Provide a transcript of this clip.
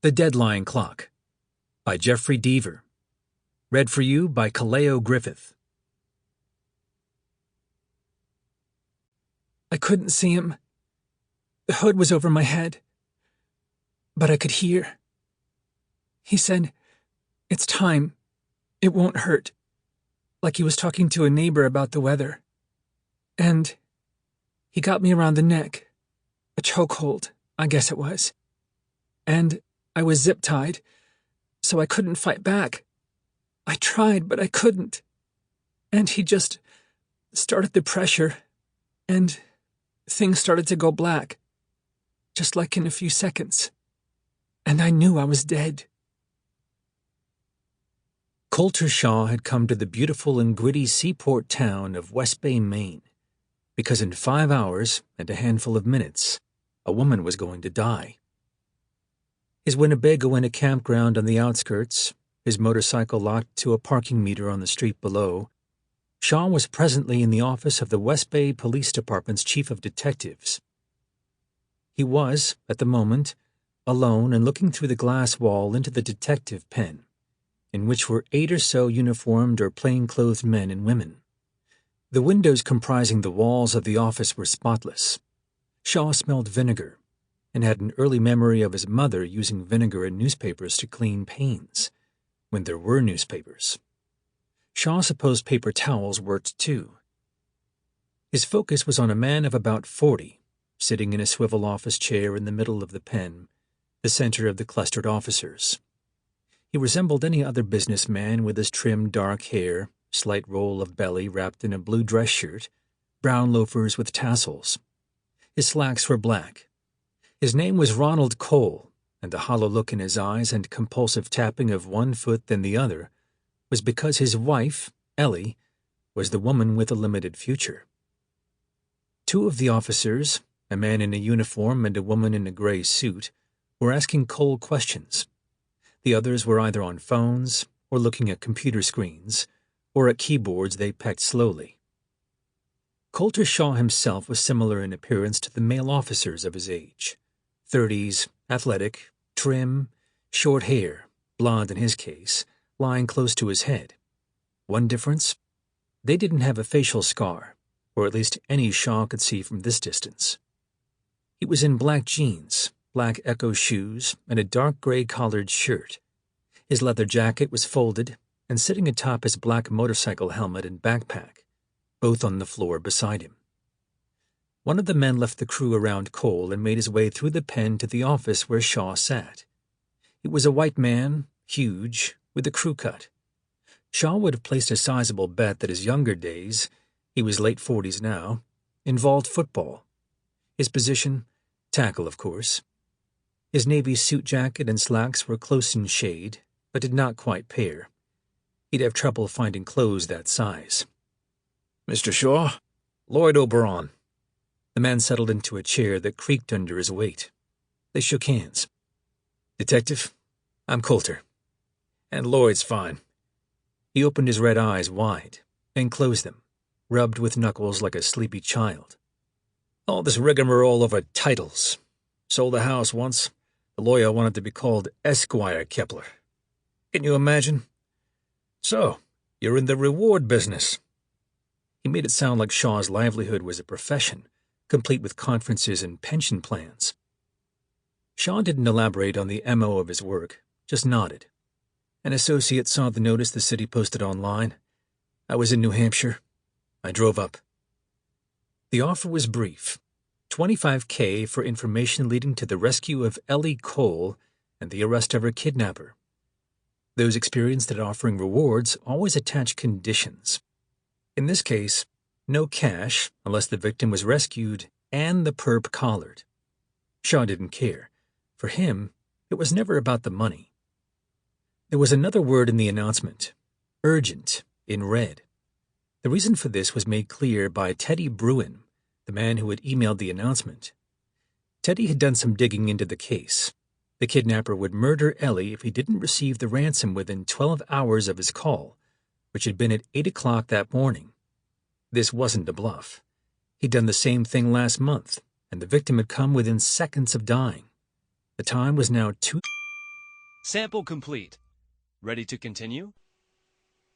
The Deadline Clock by Jeffery Deaver. Read for you by Kaleo Griffith. I couldn't see him. The hood was over my head. But I could hear. He said, "It's time. It won't hurt." Like he was talking to a neighbor about the weather. And he got me around the neck. A chokehold, I guess it was. And I was zip-tied, so I couldn't fight back. I tried, but I couldn't. And he just started the pressure, and things started to go black, just like in a few seconds. And I knew I was dead. Colter Shaw had come to the beautiful and gritty seaport town of West Bay, Maine, because in 5 hours and a handful of minutes, a woman was going to die. His Winnebago in a campground on the outskirts, his motorcycle locked to a parking meter on the street below, Shaw was presently in the office of the West Bay Police Department's chief of detectives. He was, at the moment, alone and looking through the glass wall into the detective pen, in which were 8 or so uniformed or plain-clothed men and women. The windows comprising the walls of the office were spotless. Shaw smelled vinegar, and had an early memory of his mother using vinegar and newspapers to clean panes, when there were newspapers. Shaw supposed paper towels worked too. His focus was on a man of about 40, sitting in a swivel office chair in the middle of the pen, the center of the clustered officers. He resembled any other businessman with his trimmed dark hair, slight roll of belly wrapped in a blue dress shirt, brown loafers with tassels. His slacks were black. His name was Ellie Kohl, and the hollow look in his eyes and compulsive tapping of one foot then the other was because his wife, Ellie, was the woman with a limited future. 2 of the officers, a man in a uniform and a woman in a gray suit, were asking Kohl questions. The others were either on phones or looking at computer screens or at keyboards they pecked slowly. Colter Shaw himself was similar in appearance to the male officers of his age. 30s, athletic, trim, short hair, blonde in his case, lying close to his head. One difference? They didn't have a facial scar, or at least any Shaw could see from this distance. He was in black jeans, black Echo shoes, and a dark gray collared shirt. His leather jacket was folded and sitting atop his black motorcycle helmet and backpack, both on the floor beside him. One of the men left the crew around Kohl and made his way through the pen to the office where Shaw sat. It was a white man, huge, with a crew cut. Shaw would have placed a sizable bet that his younger days, he was late 40s now, involved football. His position? Tackle, of course. His navy suit jacket and slacks were close in shade, but did not quite pair. He'd have trouble finding clothes that size. "Mr. Shaw, Lloyd Oberon." The man settled into a chair that creaked under his weight. They shook hands. "Detective, I'm Colter. And Lloyd's fine." He opened his red eyes wide, then closed them, rubbed with knuckles like a sleepy child. "All this rigmarole over titles. Sold a house once. The lawyer wanted to be called Esquire Kepler. Can you imagine? So, you're in the reward business." He made it sound like Shaw's livelihood was a profession, complete with conferences and pension plans. Shaw didn't elaborate on the MO of his work, just nodded. "An associate saw the notice the city posted online. I was in New Hampshire. I drove up." The offer was brief. $25,000 for information leading to the rescue of Ellie Kohl and the arrest of her kidnapper. Those experienced at offering rewards always attach conditions. In this case, no cash unless the victim was rescued and the perp collared. Shaw didn't care. For him, it was never about the money. There was another word in the announcement, urgent, in red. The reason for this was made clear by Teddy Bruin, the man who had emailed the announcement. Teddy had done some digging into the case. The kidnapper would murder Ellie if he didn't receive the ransom within 12 hours of his call, which had been at 8 o'clock that morning. This wasn't a bluff. He'd done the same thing last month, and the victim had come within seconds of dying. The time was now 2 Sample complete. Ready to continue?